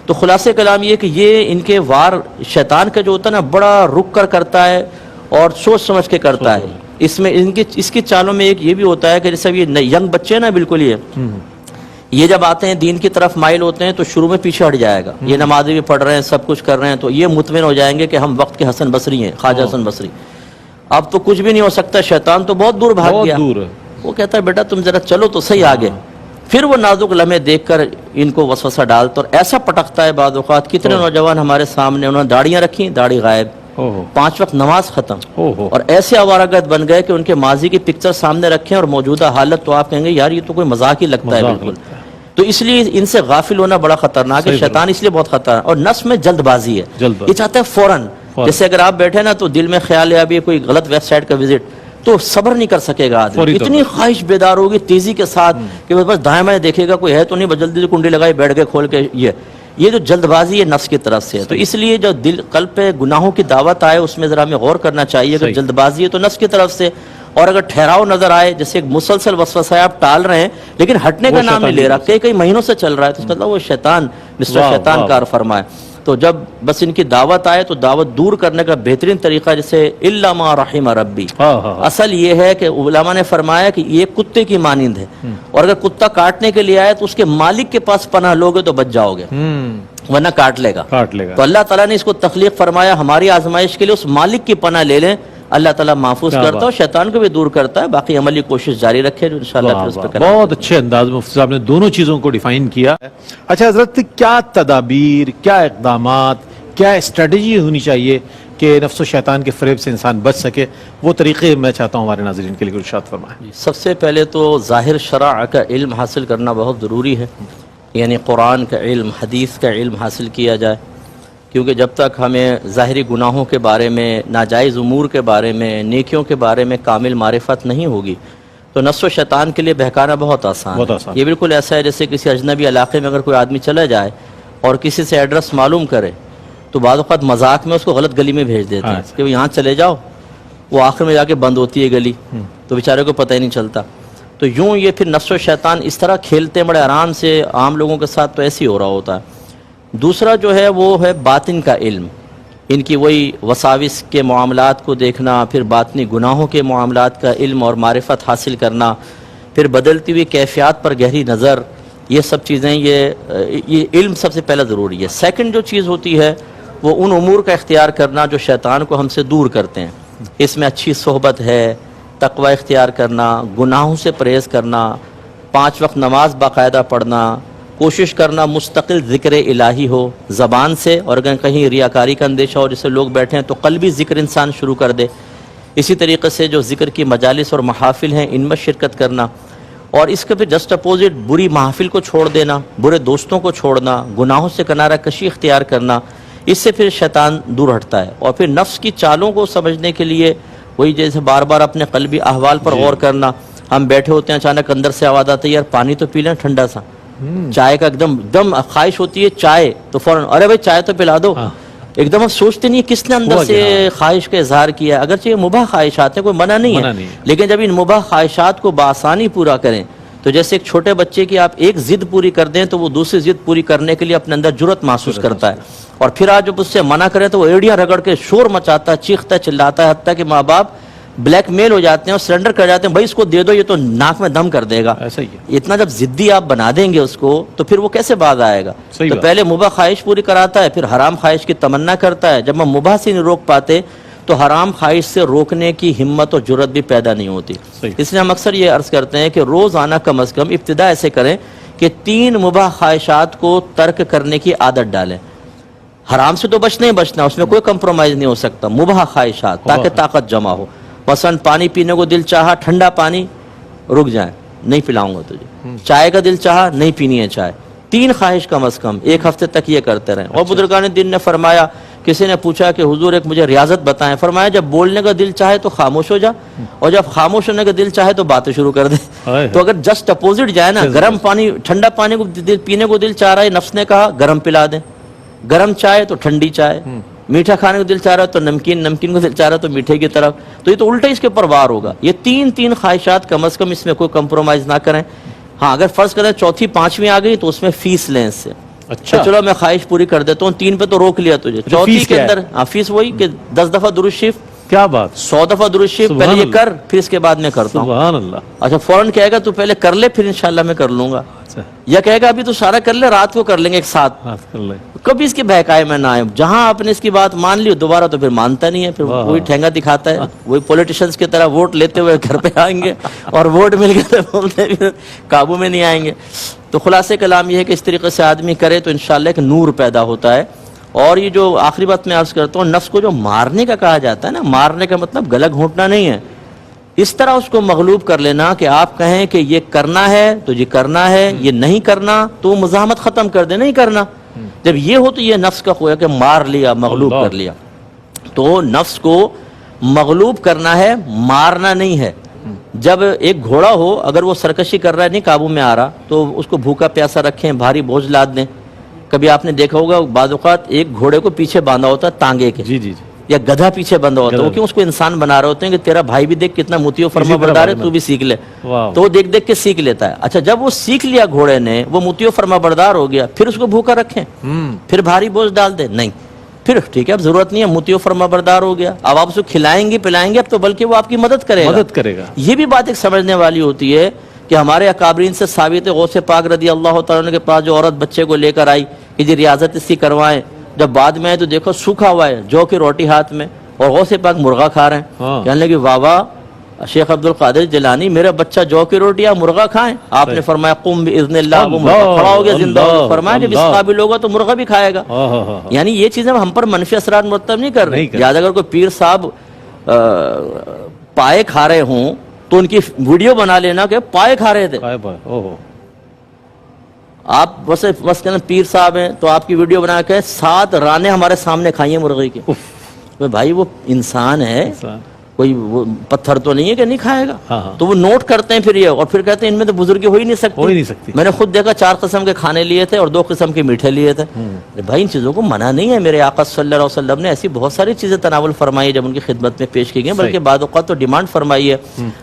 تو خلاصہ کلام یہ کہ یہ ان کے وار شیطان کا جو ہوتا ہے نا بڑا رک کر کرتا ہے اور سوچ سمجھ کے کرتا ہے. اس میں اس کی چالوں میں ایک یہ بھی ہوتا ہے کہ جیسے یہ ینگ بچے نا بالکل یہ جب آتے ہیں دین کی طرف مائل ہوتے ہیں تو شروع میں پیچھے ہٹ جائے گا. یہ نمازیں بھی پڑھ رہے ہیں سب کچھ کر رہے ہیں تو یہ مطمئن ہو جائیں گے کہ ہم وقت کے حسن بصری ہیں, خواجہ حسن بصری. اب تو کچھ بھی نہیں ہو سکتا, شیطان تو بہت دور بھاگ گیا. وہ کہتا ہے بیٹا تم ذرا چلو تو صحیح آگے. پھر وہ نازک لمحے دیکھ کر ان کو وسوسہ ڈالتا اور ایسا پٹکتا ہے. بعض اوقات کتنے نوجوان ہمارے سامنے انہوں نے داڑیاں رکھی, داڑھی غائب, 5 وقت نماز ختم, اور ایسے آوارگرد بن گئے کہ ان کے ماضی کی پکچر سامنے رکھیں اور موجودہ حالت تو آپ کہیں گے یار یہ تو کوئی مذاق ہی لگتا ہے بالکل. تو اس لیے ان سے غافل ہونا بڑا خطرناک ہے. شیطان اس لیے بہت خطرناک, اور نفس میں جلد بازی ہے, یہ چاہتا ہے فوراً. جیسے اگر آپ بیٹھے نا تو دل میں خیال ہے ابھی کوئی غلط ویب سائٹ کا وزٹ, تو صبر نہیں کر سکے گا آدمی, اتنی خواہش بیدار ہوگی تیزی کے ساتھ کہ بس دائیں بائیں دیکھے گا کوئی ہے تو نہیں, بس جلدی سے کنڈی لگائی بیٹھ کے کھول کے. یہ جو جلد بازی ہے نفس کی طرف سے ہے. تو اس لیے جو دل قلب پہ گناہوں کی دعوت آئے اس میں ذرا ہمیں غور کرنا چاہیے کہ جلد بازی ہے تو نفس کی طرف سے, اور اگر ٹھہراؤ نظر آئے جیسے ایک مسلسل وسوسہ ہے آپ ٹال رہے ہیں لیکن ہٹنے کا نام نہیں لے رہا, کئی مہینوں سے چل رہا ہے, تو اس کا مطلب وہ شیطان مسٹر شیطان کار فرمائے. تو جب بس ان کی دعوت آئے تو دعوت دور کرنے کا بہترین طریقہ جیسے الا ما رحم ربی, اصل یہ ہے کہ علماء نے فرمایا کہ یہ کتے کی مانند ہے, اور اگر کتا کاٹنے کے لیے آئے تو اس کے مالک کے پاس پناہ لوگے تو بچ جاؤ گے, ورنہ کاٹ لے گا. تو اللہ تعالیٰ نے اس کو تخلیق فرمایا ہماری آزمائش کے لیے, اس مالک کی پناہ لے لیں, اللہ تعالیٰ محفوظ کرتا ہے اور شیطان کو بھی دور کرتا ہے. باقی عملی کوشش جاری رکھے جو انشاءاللہ. بہت اچھے انداز میں مفتی صاحب نے دونوں چیزوں کو ڈیفائن کیا. اچھا حضرت, کیا تدابیر, کیا اقدامات, کیا اسٹریٹجی ہونی چاہیے کہ نفس و شیطان کے فریب سے انسان بچ سکے, وہ طریقے میں چاہتا ہوں ہمارے ناظرین کے لیے ارشاد فرمائیں. سب سے پہلے تو ظاہر شرع کا علم حاصل کرنا بہت ضروری ہے, یعنی قرآن کا علم, حدیث کا علم حاصل کیا جائے, کیونکہ جب تک ہمیں ظاہری گناہوں کے بارے میں, ناجائز امور کے بارے میں, نیکیوں کے بارے میں کامل معرفت نہیں ہوگی تو نفس و شیطان کے لیے بہکانا بہت آسان ہے. یہ بالکل ایسا ہے جیسے کسی اجنبی علاقے میں اگر کوئی آدمی چلا جائے اور کسی سے ایڈریس معلوم کرے تو بعض اوقات مذاق میں اس کو غلط گلی میں بھیج دیتے ہیں کہ یہاں چلے جاؤ, وہ آخر میں جا کے بند ہوتی ہے گلی, تو بیچارے کو پتہ ہی نہیں چلتا. تو یوں یہ پھر نفس و شیطان اس طرح کھیلتے ہیں بڑے آرام سے, عام لوگوں کے ساتھ تو ایسے ہی ہو رہا ہوتا ہے. دوسرا جو ہے وہ ہے باطن کا علم, ان کی وہی وساوس کے معاملات کو دیکھنا, پھر باطنی گناہوں کے معاملات کا علم اور معرفت حاصل کرنا, پھر بدلتی ہوئی کیفیات پر گہری نظر, یہ سب چیزیں یہ علم سب سے پہلا ضروری ہے. سیکنڈ جو چیز ہوتی ہے وہ ان امور کا اختیار کرنا جو شیطان کو ہم سے دور کرتے ہیں. اس میں اچھی صحبت ہے, تقوی اختیار کرنا, گناہوں سے پرہیز کرنا, 5 وقت نماز باقاعدہ پڑھنا, کوشش کرنا مستقل ذکر الہی ہو زبان سے, اور اگر کہیں ریاکاری کا اندیشہ ہو جیسے لوگ بیٹھے ہیں تو قلبی ذکر انسان شروع کر دے. اسی طریقے سے جو ذکر کی مجالس اور محافل ہیں ان میں شرکت کرنا, اور اس کے پھر جسٹ اپوزٹ بری محافل کو چھوڑ دینا, برے دوستوں کو چھوڑنا, گناہوں سے کنارہ کشی اختیار کرنا, اس سے پھر شیطان دور ہٹتا ہے. اور پھر نفس کی چالوں کو سمجھنے کے لیے وہی جیسے بار بار اپنے قلبی احوال پر غور کرنا. ہم بیٹھے ہوتے ہیں اچانک اندر سے آواز آتی ہے یار پانی تو پی لیں ٹھنڈا سا, چائے کا ایک دم خواہش ہوتی ہے چائے, تو فوراً ارے بھائی چائے تو پلا دو. ایک دم ہم سوچتے نہیں کس نے اندر سے خواہش کا اظہار کیا, اگرچہ یہ مباح خواہشات ہیں کوئی منع نہیں ہے, لیکن جب ان مباح خواہشات کو بآسانی پورا کریں تو جیسے ایک چھوٹے بچے کی آپ ایک ضد پوری کر دیں تو وہ دوسری ضد پوری کرنے کے لیے اپنے اندر جرأت محسوس کرتا ہے, اور پھر آج جب اس سے منع کریں تو وہ ایڑیاں رگڑ کے شور مچاتا ہے, چیختا ہے, چلاتا ہے, حتیٰ کہ ماں باپ بلیک میل ہو جاتے ہیں اور سرنڈر کر جاتے ہیں, بھائی اس کو دے دو یہ تو ناک میں دم کر دے گا. اتنا جب ضدی آپ بنا دیں گے اس کو تو پھر وہ کیسے باز آئے گا. تو پہلے مباح خواہش پوری کراتا ہے, پھر حرام خواہش کی تمنا کرتا ہے. جب ہم مباح سے نہیں روک پاتے تو حرام خواہش سے روکنے کی ہمت اور جرأت بھی پیدا نہیں ہوتی. اس لیے ہم اکثر یہ عرض کرتے ہیں کہ روزانہ کم از کم ابتدا ایسے کریں کہ 3 مباح خواہشات کو ترک کرنے کی عادت ڈالیں. حرام سے تو بچنا ہی بچنا, اس میں کوئی کمپرومائز نہیں ہو سکتا. مباح خواہشات تاکہ طاقت جمع ہو. مثلا پانی پینے کو دل چاہا, ٹھنڈا پانی, رک جائیں نہیں پلاؤں گا تجھے. چائے کا دل چاہا, نہیں پینی ہے چائے. 3 خواہش کم از کم 1 ہفتے تک یہ کرتے رہیں. اور بزرگان دین نے فرمایا, کسی نے پوچھا کہ حضور ایک مجھے ریاضت بتائیں, فرمایا جب بولنے کا دل چاہے تو خاموش ہو جا, اور جب خاموش ہونے کا دل چاہے تو باتیں شروع کر دے. تو اگر جسٹ اپوزٹ جائے نا, گرم پانی ٹھنڈا پانی کو پینے کو دل چاہ رہا ہے, نفس نے کہا گرم پلا دیں, گرم چائے تو ٹھنڈی چائے, میٹھا کھانے کو دل چاہ رہا ہے تو نمکین کو دل چاہ رہا ہے تو میٹھے کی طرف. تو یہ تو الٹا اس کے اوپر وار ہوگا. یہ 3 خواہشات کم از کم اس میں کوئی کمپرومائز نہ کریں. ہاں اگر فرض کریں 4تھی 5ویں آ گئی تو اس میں فیس لیں اس سے, اچھا چلو میں خواہش پوری کر دیتا ہوں، 3 پہ تو روک لیا تجھے، چوتھی فیس کے کیا ہے؟ اندر فیس وہی کہ 10 دفعہ درود شریف، کیا بات، 100 دفعہ درود شریف، سبحان پہلے یہ اللہ، کر پھر اس کے بعد میں کرتا ہوں. سبحان اللہ. اچھا فوراً کہے گا تو پہلے کر لے پھر انشاءاللہ میں کر لوں گا، اچھا یا کہے گا ابھی تو سارا کر لے رات کو کر لیں گے ایک ساتھ. بات کر لیں. کبھی اس کی بہکائے میں نہ آئے، جہاں آپ نے اس کی بات مان لی دوبارہ تو پھر مانتا نہیں ہے، پھر واہ. وہی ٹھینگا دکھاتا ہے، وہی پولیٹیشنز کی طرح ووٹ لیتے ہوئے گھر پہ آئیں گے اور ووٹ مل گئے تو بولتے پھر قابو میں نہیں آئیں گے. تو خلاصہ کلام یہ ہے کہ اس طریقے سے آدمی کرے تو انشاءاللہ ایک نور پیدا ہوتا ہے. اور یہ جو آخری بات میں عرض کرتا ہوں، نفس کو جو مارنے کا کہا جاتا ہے نا، مارنے کا مطلب گلا گھونٹنا نہیں ہے، اس طرح اس کو مغلوب کر لینا کہ آپ کہیں کہ یہ کرنا ہے تو یہ کرنا ہے، یہ نہیں کرنا تو مزاحمت ختم کر دے، نہیں کرنا. جب یہ ہو تو یہ نفس کا خویا کہ مار لیا، مغلوب اللہ. کر لیا. تو نفس کو مغلوب کرنا ہے، مارنا نہیں ہے. جب ایک گھوڑا ہو اگر وہ سرکشی کر رہا ہے، نہیں قابو میں آ رہا، تو اس کو بھوکا پیاسا رکھیں، بھاری بوجھ لاد دیں. کبھی آپ نے دیکھا ہوگا بعض اوقات ایک گھوڑے کو پیچھے باندھا ہوتا ہے تانگے کے، جی جی جی. یا گدھا پیچھے بندھا ہوتا ہے، گدھا. وہ کیوں اس کو انسان بنا رہے ہوتے ہیں کہ تیرا بھائی بھی دیکھ کتنا مطیع و فرما اسی طرح بردار ہے، بھائی تو بھی سیکھ لے. واہ. تو وہ دیکھ دیکھ کے سیکھ لیتا ہے. اچھا جب وہ سیکھ لیا گھوڑے نے، وہ مطیع و فرما بردار ہو گیا، پھر اس کو بھوکا رکھیں، پھر بھاری بوجھ ڈال دیں؟ نہیں. پھر ٹھیک ہے اب ضرورت نہیں ہے، مطیع و فرما بردار ہو گیا، اب آپ اس کو کھلائیں گے پلائیں گے، اب تو بلکہ وہ آپ کی مدد کرے گا. مدد کرے گا. یہ بھی بات ایک سمجھنے والی ہوتی ہے کہ ہمارے اکابرین سے ثابت ہے، غوث پاک رضی اللہ تعالیٰ عنہ کے پاس جو عورت بچے کو لے کر آئی کہ جی ریاضت اس کی کروائیں، جب بعد میں آئے تو دیکھو سوکھا ہوا ہے، جو کی روٹی ہاتھ میں، اور غوث پاک مرغا کھا رہے ہیں. ہاں. کہنے لگے واہ واہ شیخ عبد القادر جیلانی، میرا بچہ جو کی روٹی یا مرغا کھائیں. آپ نے فرمایا قم باذن اللہ، وہ مرغا کھڑا ہو گیا زندہ ہو گیا. فرمایا جب اس قابل ہوگا تو مرغا بھی کھائے گا. یعنی یہ چیزیں ہم پر منفی اثرات مرتب نہیں کر رہے. یاد اگر کوئی پیر صاحب پائے کھا رہے ہوں تو ان کی ویڈیو بنا لینا کہ پائے کھا رہے تھے. آپ بس کہنا پیر صاحب ہیں تو آپ کی ویڈیو بنا کے 7 رانے ہمارے سامنے کھائیے مرغی کی. بھائی وہ انسان ہے، کوئی وہ پتھر تو نہیں ہے کہ نہیں کھائے گا. تو وہ نوٹ کرتے ہیں پھر یہ، اور پھر کہتے ہیں ان میں تو بزرگی ہو ہی نہیں سکتی. میں نے خود دیکھا 4 قسم کے کھانے لیے تھے اور 2 قسم کے میٹھے لیے تھے. بھائی ان چیزوں کو منع نہیں ہے، میرے آقا صلی اللہ علیہ وسلم نے ایسی بہت ساری چیزیں تناول فرمائی جب ان کی خدمت میں پیش کی گئی، بلکہ بعض اوقات تو ڈیمانڈ فرمائی ہے.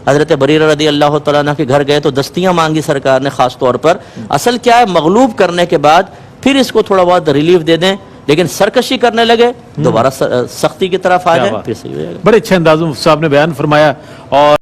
حضرت بریرہ رضی اللہ تعالیٰ عنہ کے گھر گئے تو دستیاں مانگی سرکار نے خاص طور پر. اصل کیا ہے، مغلوب کرنے کے بعد پھر اس کو تھوڑا بہت ریلیف دے دیں، لیکن سرکشی کرنے لگے دوبارہ سختی کی طرف آ جائیں، پھر صحیح ہو جائے گا. بڑے اچھے انداز میں صاحب نے بیان فرمایا. اور